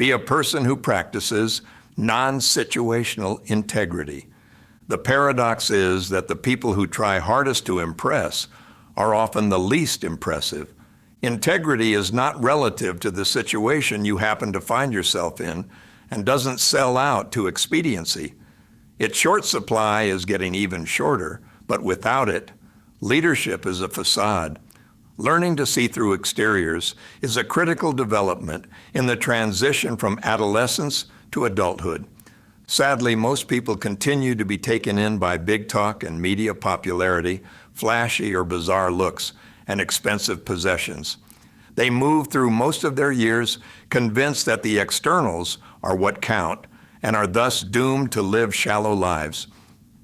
Be a person who practices non-situational integrity. The paradox is that the people who try hardest to impress are often the least impressive. Integrity is not relative to the situation you happen to find yourself in and doesn't sell out to expediency. Its short supply is getting even shorter, but without it, leadership is a facade. Learning to see through exteriors is a critical development in the transition from adolescence to adulthood. Sadly, most people continue to be taken in by big talk and media popularity, flashy or bizarre looks, and expensive possessions. They move through most of their years convinced that the externals are what count and are thus doomed to live shallow lives.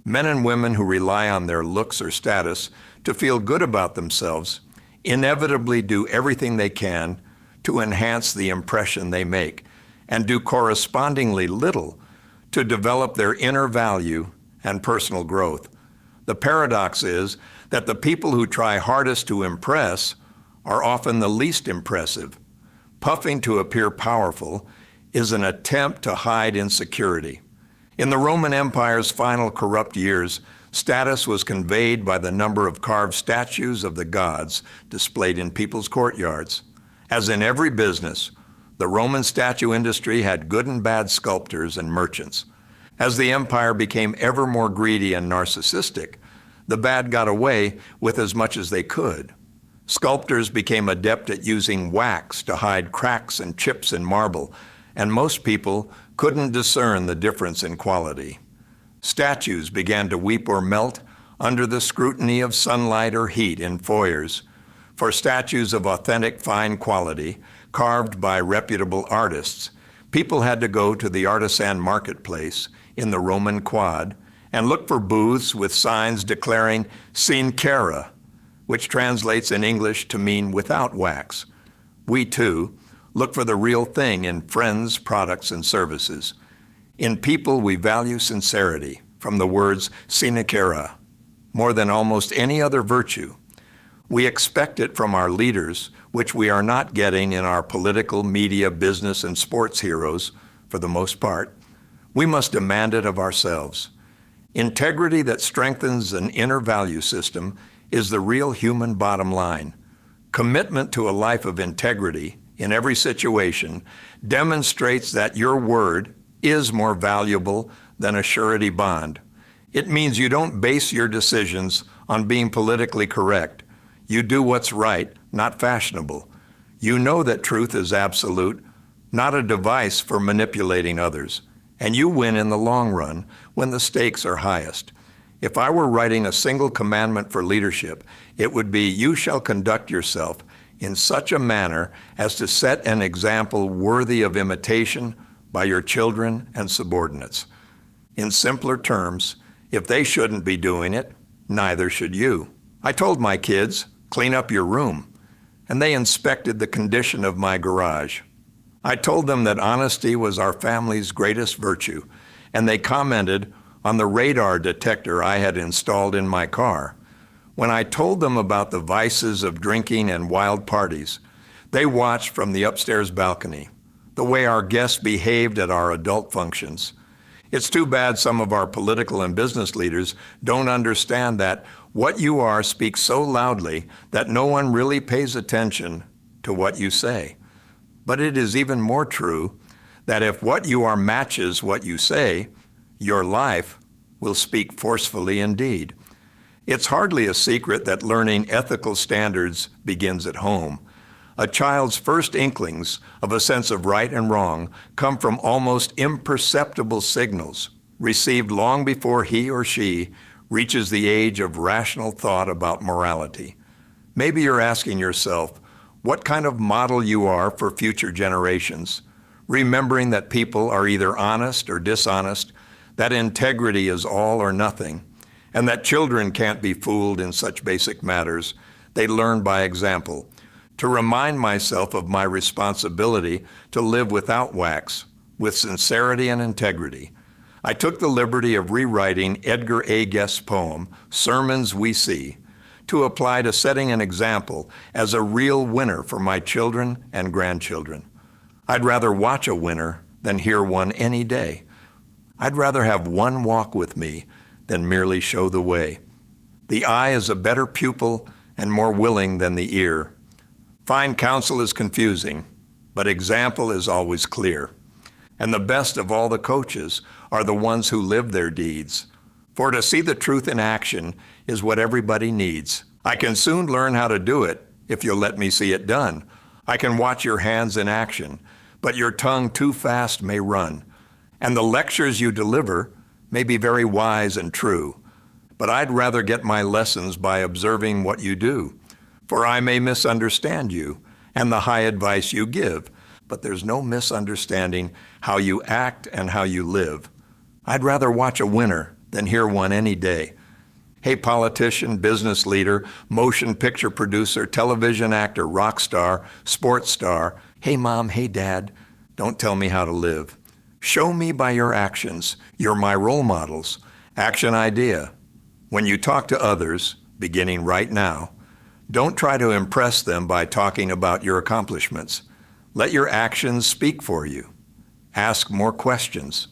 Men and women who rely on their looks or status to feel good about themselves inevitably do everything they can to enhance the impression they make and do correspondingly little to develop their inner value and personal growth. The paradox is that the people who try hardest to impress are often the least impressive. Puffing to appear powerful is an attempt to hide insecurity. In the Roman Empire's final corrupt years, status was conveyed by the number of carved statues of the gods displayed in people's courtyards. As in every business, the Roman statue industry had good and bad sculptors and merchants. As the empire became ever more greedy and narcissistic, the bad got away with as much as they could. Sculptors became adept at using wax to hide cracks and chips in marble, and most people couldn't discern the difference in quality. Statues began to weep or melt under the scrutiny of sunlight or heat in foyers. For statues of authentic fine quality, carved by reputable artists, people had to go to the artisan marketplace in the Roman Quad and look for booths with signs declaring sin cara, which translates in English to mean without wax. We too look for the real thing in friends, products, and services. In people, we value sincerity, from the words sine cara, more than almost any other virtue. We expect it from our leaders, which we are not getting in our political, media, business, and sports heroes, for the most part. We must demand it of ourselves. Integrity that strengthens an inner value system is the real human bottom line. Commitment to a life of integrity in every situation demonstrates that your word is more valuable than a surety bond. It means you don't base your decisions on being politically correct. You do what's right, not fashionable. You know that truth is absolute, not a device for manipulating others. And you win in the long run when the stakes are highest. If I were writing a single commandment for leadership, it would be, you shall conduct yourself in such a manner as to set an example worthy of imitation by your children and subordinates. In simpler terms, if they shouldn't be doing it, neither should you. I told my kids, clean up your room, and they inspected the condition of my garage. I told them that honesty was our family's greatest virtue, and they commented on the radar detector I had installed in my car. When I told them about the vices of drinking and wild parties, they watched from the upstairs balcony, the way our guests behaved at our adult functions. It's too bad some of our political and business leaders don't understand that what you are speaks so loudly that no one really pays attention to what you say. But it is even more true that if what you are matches what you say, your life will speak forcefully indeed. It's hardly a secret that learning ethical standards begins at home. A child's first inklings of a sense of right and wrong come from almost imperceptible signals received long before he or she reaches the age of rational thought about morality. Maybe you're asking yourself what kind of model you are for future generations, remembering that people are either honest or dishonest, that integrity is all or nothing, and that children can't be fooled in such basic matters. They learn by example. To remind myself of my responsibility to live without wax, with sincerity and integrity, I took the liberty of rewriting Edgar A. Guest's poem, Sermons We See, to apply to setting an example as a real winner for my children and grandchildren. I'd rather watch a winner than hear one any day. I'd rather have one walk with me than merely show the way. The eye is a better pupil and more willing than the ear. Fine counsel is confusing, but example is always clear. And the best of all the coaches are the ones who live their deeds. For to see the truth in action is what everybody needs. I can soon learn how to do it if you'll let me see it done. I can watch your hands in action, but your tongue too fast may run. And the lectures you deliver may be very wise and true, but I'd rather get my lessons by observing what you do. For I may misunderstand you and the high advice you give, but there's no misunderstanding how you act and how you live. I'd rather watch a winner than hear one any day. Hey, politician, business leader, motion picture producer, television actor, rock star, sports star. Hey, mom, hey, dad, don't tell me how to live. Show me by your actions. You're my role models. Action idea. When you talk to others, beginning right now, don't try to impress them by talking about your accomplishments. Let your actions speak for you. Ask more questions.